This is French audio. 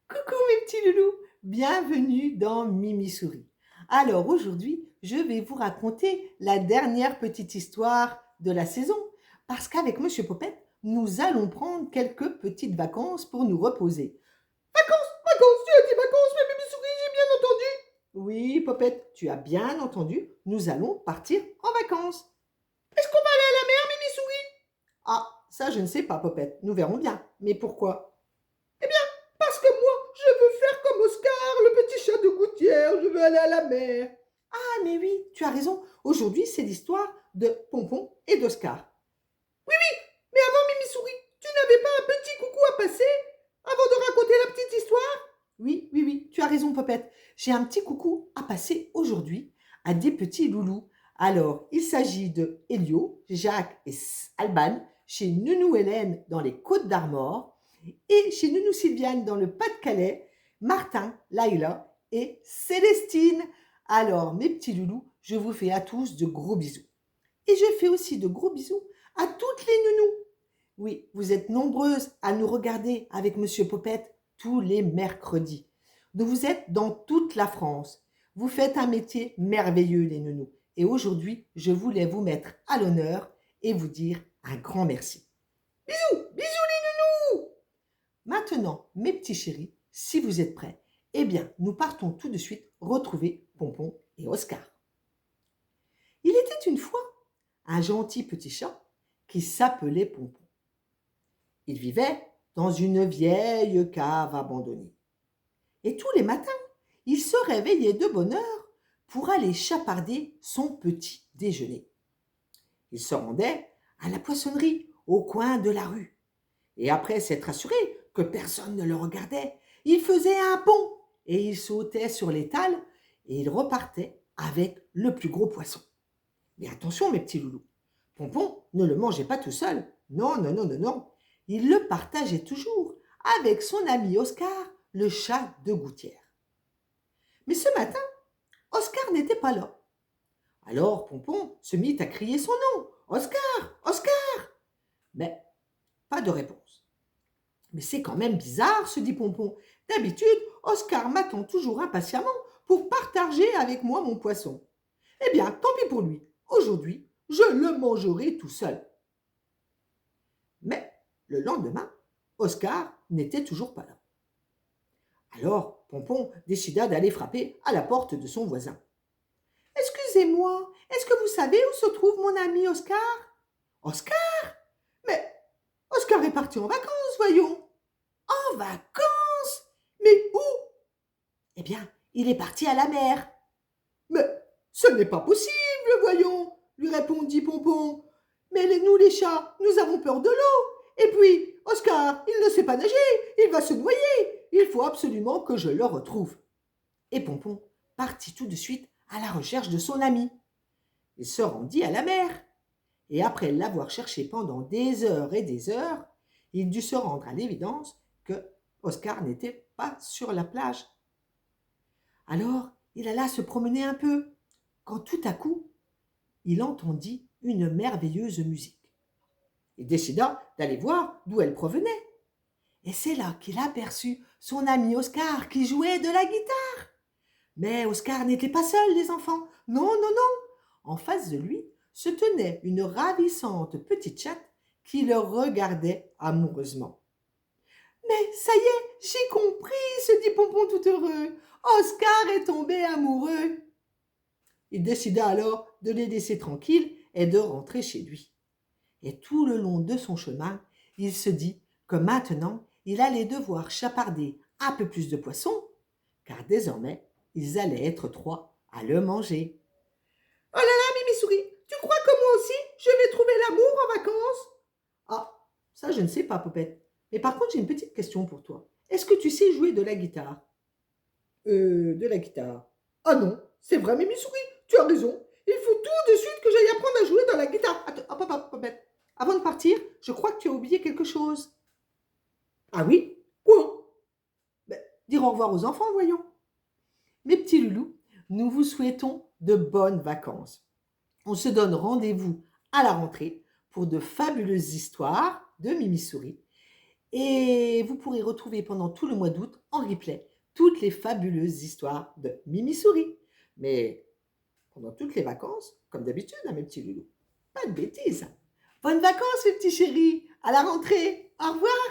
Coucou mes petits loulous, bienvenue dans Mimi Souris. Alors aujourd'hui, je vais vous raconter la dernière petite histoire de la saison parce qu'avec Monsieur Popette, nous allons prendre quelques petites vacances pour nous reposer. Vacances, tu as dit vacances, mais Mimi Souris, j'ai bien entendu. Oui, Popette, tu as bien entendu, nous allons partir en vacances. Est-ce qu'on va aller à la mer, Mimi Souris? Ah, ça je ne sais pas, Popette, nous verrons bien. Mais pourquoi? Eh bien, parce que moi, je veux faire comme Oscar, le petit chat de gouttière, je veux aller à la mer. Ah, mais oui, tu as raison, aujourd'hui c'est l'histoire de Pompon et d'Oscar. Oui, oui, mais avant, Mimi Souris, tu n'avais pas un petit coucou à passer avant de raconter la petite histoire? Oui, oui, oui, tu as raison, Popette. J'ai un petit coucou à passer aujourd'hui à des petits loulous. Alors, il s'agit de Elio, Jacques et Alban chez Nounou Hélène dans les Côtes d'Armor et chez Nounou Sylviane dans le Pas-de-Calais, Martin, Laïla et Célestine. Alors, mes petits loulous, je vous fais à tous de gros bisous. Et je fais aussi de gros bisous à toutes les nounous. Oui, vous êtes nombreuses à nous regarder avec Monsieur Popette tous les mercredis. Donc vous êtes dans toute la France. Vous faites un métier merveilleux, les nounous. Et aujourd'hui, je voulais vous mettre à l'honneur et vous dire un grand merci. Bisous, bisous les nounous. Maintenant, mes petits chéris, si vous êtes prêts, eh bien, nous partons tout de suite retrouver Pompon et Oscar. Il était une fois un gentil petit chat qui s'appelait Pompon. Il vivait dans une vieille cave abandonnée. Et tous les matins, il se réveillait de bonne heure pour aller chaparder son petit déjeuner. Il se rendait à la poissonnerie au coin de la rue. Et après s'être assuré que personne ne le regardait, il faisait un bond et il sautait sur l'étal et il repartait avec le plus gros poisson. Mais attention, mes petits loulous, Pompon ne le mangeait pas tout seul. Non, non, non, non, non. Il le partageait toujours avec son ami Oscar, le chat de gouttière. Mais ce matin, Oscar n'était pas là. Alors Pompon se mit à crier son nom. Oscar, Oscar. Mais pas de réponse. Mais c'est quand même bizarre, se dit Pompon. D'habitude, Oscar m'attend toujours impatiemment pour partager avec moi mon poisson. Eh bien, tant pis pour lui. Aujourd'hui, je le mangerai tout seul. Mais le lendemain, Oscar n'était toujours pas là. Alors Pompon décida d'aller frapper à la porte de son voisin. Excusez-moi, est-ce que vous savez où se trouve mon ami Oscar? Oscar? Mais Oscar est parti en vacances, voyons. En vacances? Mais où? Eh bien, il est parti à la mer. Mais ce n'est pas possible, voyons, lui répondit Pompon. Mais nous, les chats, nous avons peur de l'eau. Et puis, Oscar, il ne sait pas nager, il va se noyer. Il faut absolument que je le retrouve. Et Pompon partit tout de suite à la recherche de son ami. Il se rendit à la mer. Et après l'avoir cherché pendant des heures et des heures, il dut se rendre à l'évidence que Oscar n'était pas sur la plage. Alors, il alla se promener un peu, quand tout à coup, il entendit une merveilleuse musique. Il décida d'aller voir d'où elle provenait. Et c'est là qu'il aperçut son ami Oscar qui jouait de la guitare. Mais Oscar n'était pas seul, les enfants. Non, non, non. En face de lui se tenait une ravissante petite chatte qui le regardait amoureusement. Mais ça y est, j'ai compris, se dit Pompon tout heureux. Oscar est tombé amoureux. Il décida alors de les laisser tranquilles et de rentrer chez lui. Et tout le long de son chemin, il se dit que maintenant, il allait devoir chaparder un peu plus de poissons, car désormais, ils allaient être trois à le manger. Oh là là, Mimi Souris, tu crois que moi aussi, je vais trouver l'amour en vacances? Ah, ça je ne sais pas, Popette. Mais par contre, j'ai une petite question pour toi. Est-ce que tu sais jouer de la guitare? De la guitare. Ah non, c'est vrai, Mimi Souris, tu as raison. Il faut tout de suite que j'aille apprendre à jouer dans la guitare. Attends, hop, hop, hop, Popette. Avant de partir, je crois que tu as oublié quelque chose. Ah oui? Quoi? Ben, dire au revoir aux enfants, voyons. Mes petits loulous, nous vous souhaitons de bonnes vacances. On se donne rendez-vous à la rentrée pour de fabuleuses histoires de Mimi Souris. Et vous pourrez retrouver pendant tout le mois d'août en replay toutes les fabuleuses histoires de Mimi Souris. Mais pendant toutes les vacances, comme d'habitude, hein, mes petits loulous. Pas de bêtises. Bonnes vacances, mes petits chéris. À la rentrée. Au revoir.